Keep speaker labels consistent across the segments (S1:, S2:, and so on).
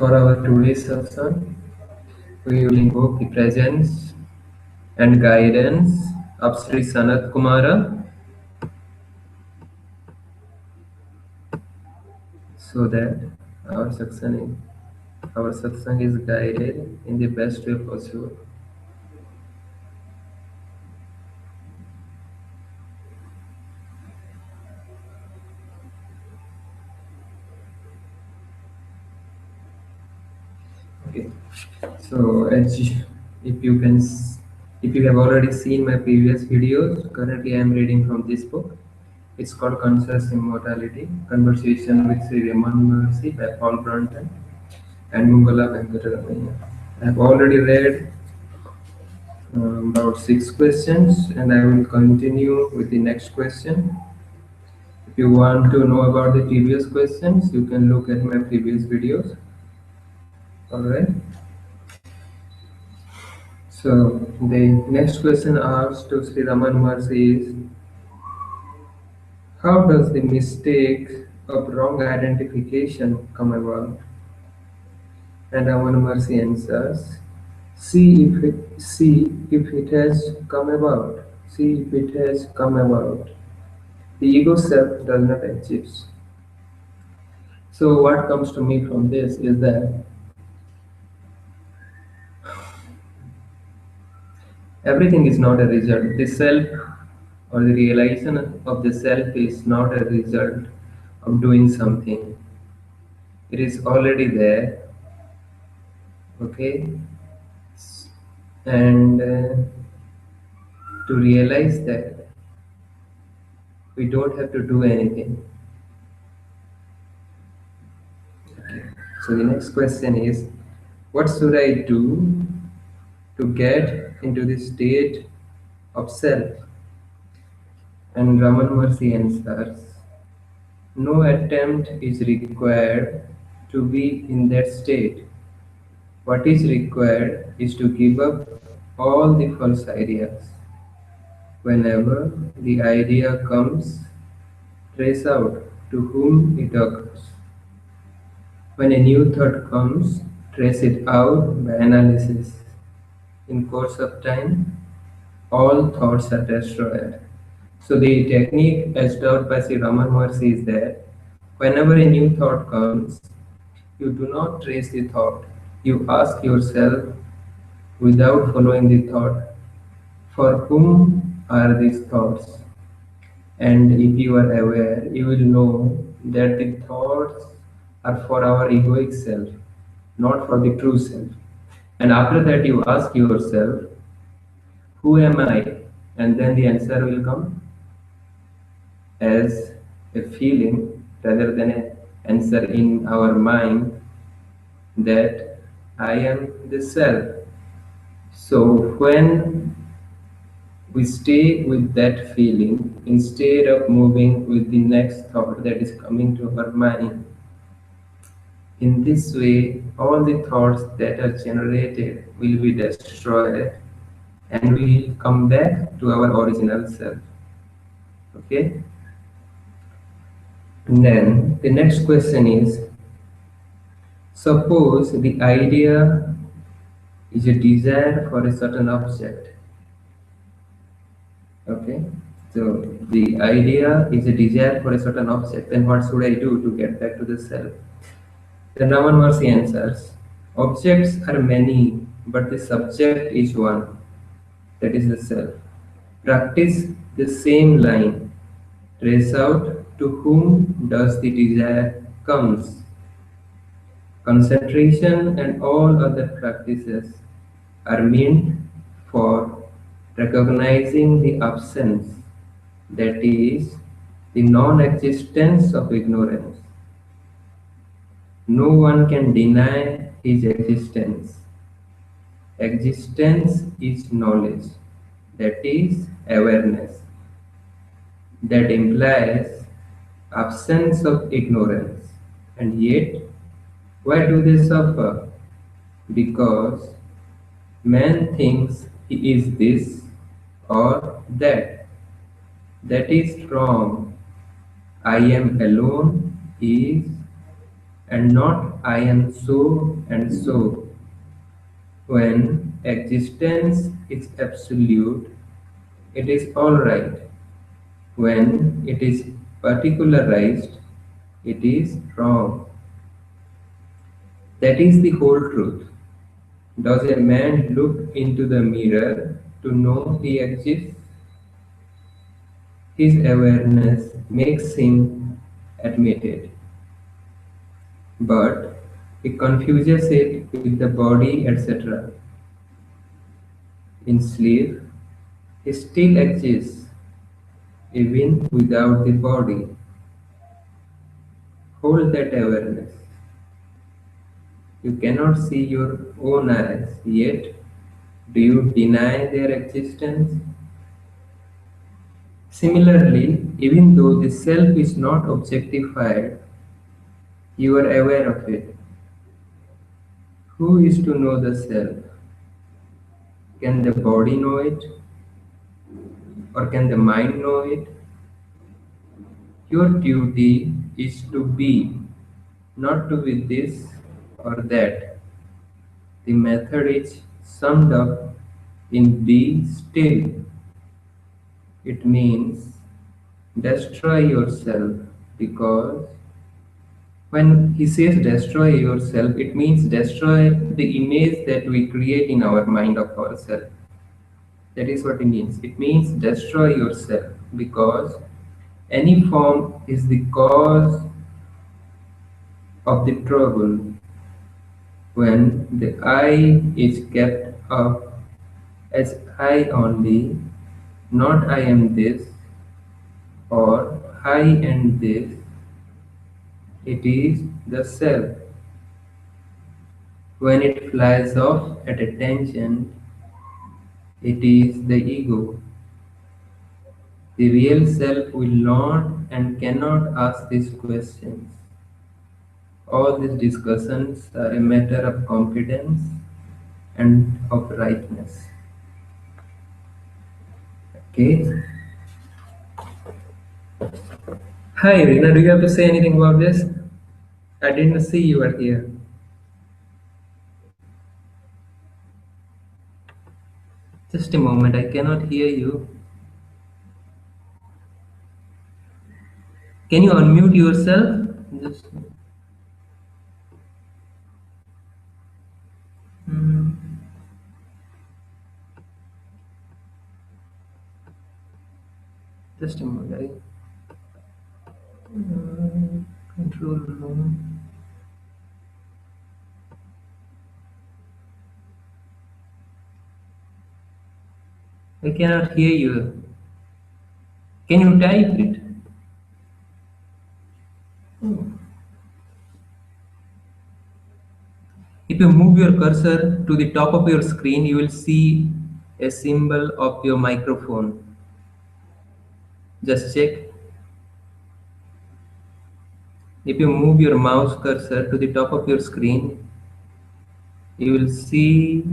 S1: For our today's satsang, we will invoke the presence and guidance of Sri Sanat Kumara so that our satsang is guided in the best way possible. Okay. So, if you can, if you have already seen my previous videos, currently I am reading from this book. It's called Conscious Immortality: Conversation with Sri Raman Maharshi by Paul Brunton and Mungala Venkataramaya. I have already read about 6 questions, and I will continue with the next question. If you want to know about the previous questions, you can look at my previous videos. Alright. So the next question asked to Sri Raman Maharshi is, how does the mistake of wrong identification come about? And Raman Maharshi answers, see if it has come about. See if it has come about. The ego self does not exist. So what comes to me from this is that everything is not a result. The self or the realization of the self is not a result of doing something. It is already there. Okay? And to realize that we don't have to do anything. Okay. So the next question is, what should I do to get into the state of self? And Raman Maharshi answers, no attempt is required to be in that state. What is required is to give up all the false ideas. Whenever the idea comes, trace out to whom it occurs. When a new thought comes, trace it out by analysis. In course of time, all thoughts are destroyed. So the technique as taught by Sri Raman Maharshi is that whenever a new thought comes, you do not trace the thought. You ask yourself without following the thought, for whom are these thoughts? And if you are aware, you will know that the thoughts are for our egoic self, not for the true self. And after that, you ask yourself, who am I? And then the answer will come as a feeling rather than an answer in our mind that I am the self. So when we stay with that feeling instead of moving with the next thought that is coming to our mind, in this way, all the thoughts that are generated will be destroyed and we will come back to our original self. Okay? And then the next question is, suppose the idea is a desire for a certain object. Okay, so the idea is a desire for a certain object, then what should I do to get back to the self? Then Raman Maharshi answers, objects are many, but the subject is one, that is the self. Practice the same line. Trace out to whom does the desire comes. Concentration and all other practices are meant for recognizing the absence, that is, the non-existence of ignorance. No one can deny his existence. Existence is knowledge, that is, awareness. That implies absence of ignorance. And yet, why do they suffer? Because man thinks he is this or that. That is wrong. I am alone is and not I am so and so. When existence is absolute, it is alright. When it is particularized, it is wrong. That is the whole truth. Does a man look into the mirror to know he exists? His awareness makes him admit it, but he confuses it with the body, etc. In sleep, he still exists, even without the body. Hold that awareness. You cannot see your own eyes, yet do you deny their existence? Similarly, even though the self is not objectified, you are aware of it. Who is to know the self? Can the body know it? Or can the mind know it? Your duty is to be, not to be this or that. The method is summed up in be still. It means destroy yourself, because when he says destroy yourself, it means destroy the image that we create in our mind of ourselves. That is what it means. It means destroy yourself, because any form is the cause of the trouble. When the I is kept up as I only, not I am this or I and this, it is the self. When it flies off at a tangent, it is the ego. The real self will not and cannot ask these questions. All these discussions are a matter of competence and of rightness. Okay. Hi, Rina. Do you have to say anything about this? I didn't see you were here. Just a moment. I cannot hear you. Can you unmute yourself? Just. Hmm, just a moment. Control room. I cannot hear you. Can you type it? Oh. If you move your cursor to the top of your screen, you will see a symbol of your microphone. Just check. If you move your mouse cursor to the top of your screen, you will see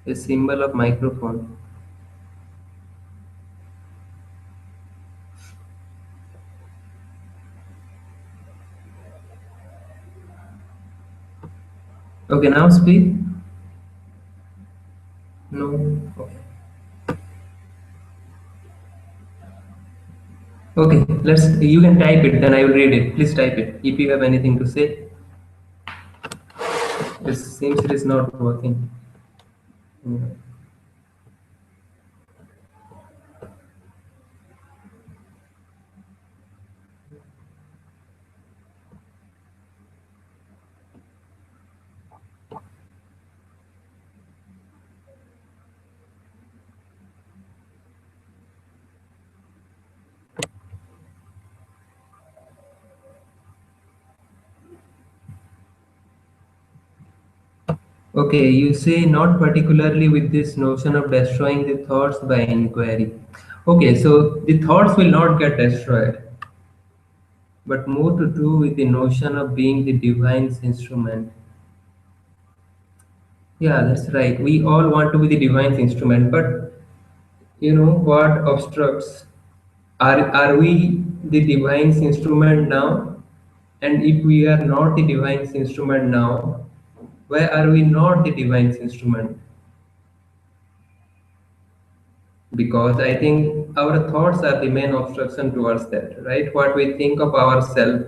S1: a symbol of microphone. Okay, now speak. No. Okay. Okay, let's. You can type it, then I will read it. Please type it. If you have anything to say, it seems it is not working. Yeah. Okay, you say not particularly with this notion of destroying the thoughts by inquiry. Okay, so the thoughts will not get destroyed, but more to do with the notion of being the divine's instrument. Yeah, that's right. We all want to be the divine's instrument, but you know what obstructs? Are we the divine's instrument now? And if we are not the divine's instrument now, why are we not the divine's instrument? Because I think our thoughts are the main obstruction towards that, right? What we think of ourselves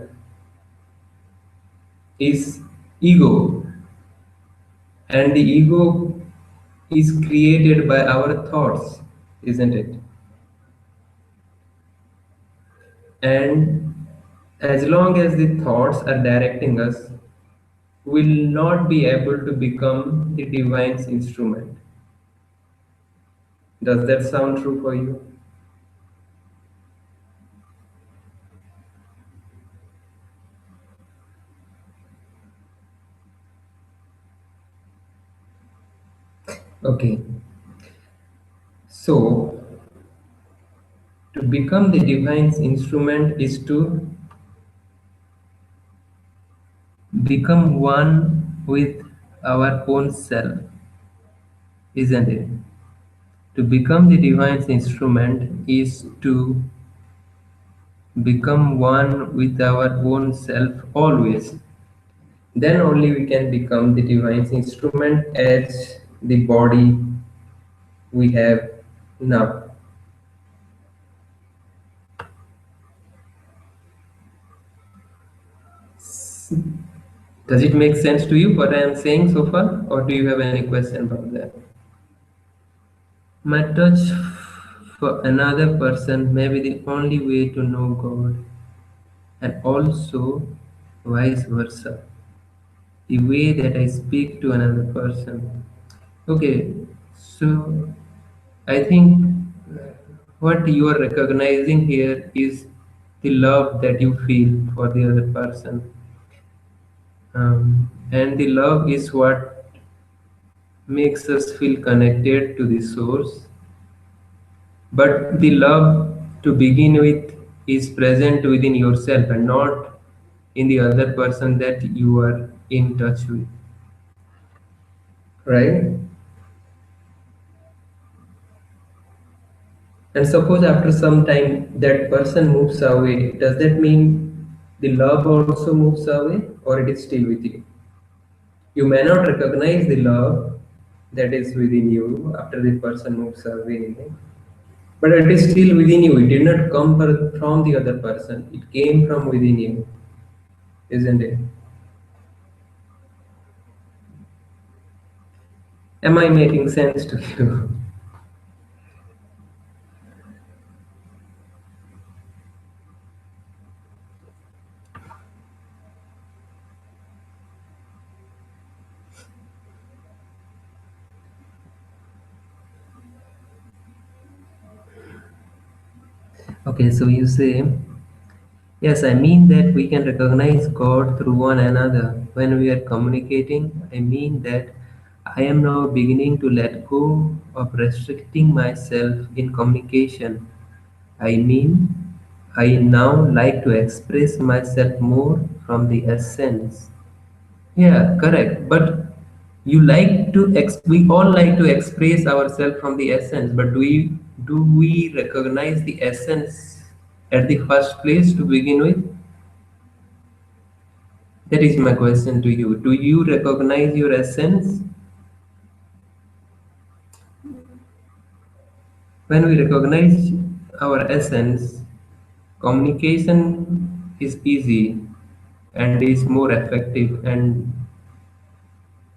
S1: is ego, and the ego is created by our thoughts, isn't it? And as long as the thoughts are directing us, we will not be able to become the divine's instrument. Does that sound true for you? Okay, so to become the divine's instrument is to become one with our own self, isn't it? To become the divine's instrument is to become one with our own self always. Then only we can become the divine's instrument as the body we have now. Does it make sense to you what I am saying so far, or do you have any question about that? My touch for another person may be the only way to know God, and also vice versa. The way that I speak to another person. Okay, so I think what you are recognizing here is the love that you feel for the other person. And the love is what makes us feel connected to the source. But the love to begin with is present within yourself and not in the other person that you are in touch with. Right? And suppose after some time that person moves away, does that mean the love also moves away or it is still with you? You may not recognize the love that is within you after the person moves away, but it is still within you. It did not come from the other person, it came from within you, isn't it? Am I making sense to you? Okay, so you say, yes, I mean that we can recognize God through one another when we are communicating. I mean that I am now beginning to let go of restricting myself in communication. I mean, I now like to express myself more from the essence. Yeah, correct. But you like to we all like to express ourselves from the essence, but do we recognize the essence at the first place to begin with? That is my question to you. Do you recognize your essence? When we recognize our essence, communication is easy and is more effective and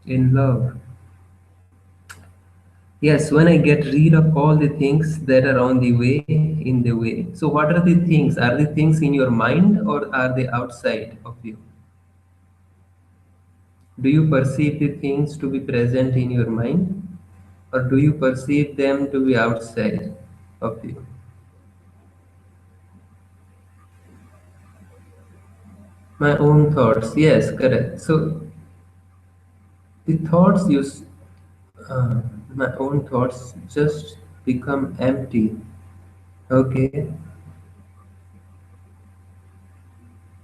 S1: in love. Yes, when I get rid of all the things that are on the way, in the way. So, what are the things? Are the things in your mind or are they outside of you? Do you perceive the things to be present in your mind or do you perceive them to be outside of you? My own thoughts, yes, correct. So, the thoughts uh, my own thoughts just become empty. Okay.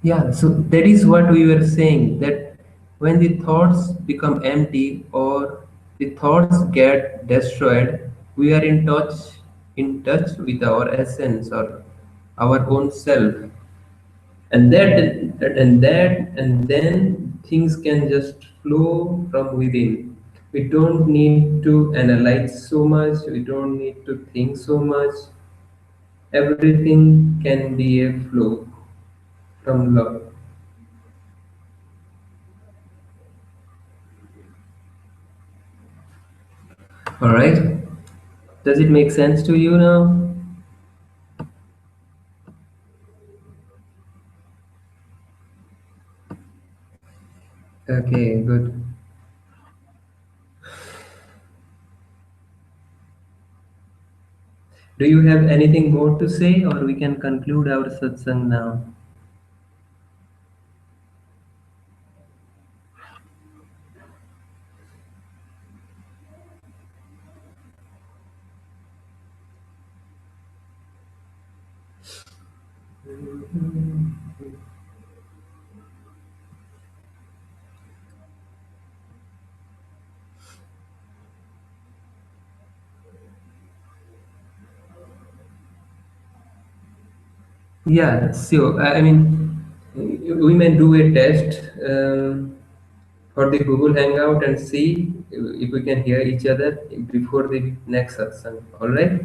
S1: Yeah, so that is what we were saying that when the thoughts become empty or the thoughts get destroyed, we are in touch with our essence or our own self. And then things can just flow from within. We don't need to analyze so much, we don't need to think so much. Everything can be a flow from love. All right, does it make sense to you now? Okay, good. Do you have anything more to say, or we can conclude our satsang now? Yeah, sure. I mean, we may do a test for the Google Hangout and see if we can hear each other before the next satsang. All right?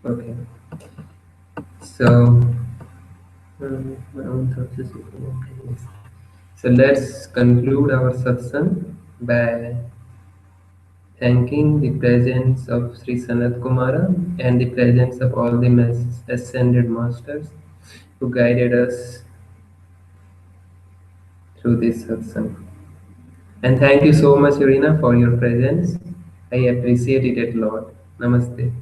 S1: Okay. So, my own thoughts is okay. So let's conclude our satsang by thanking the presence of Sri Sanat Kumara and the presence of all the ascended masters who guided us through this satsang. And thank you so much, Irina, for your presence. I appreciate it a lot. Namaste.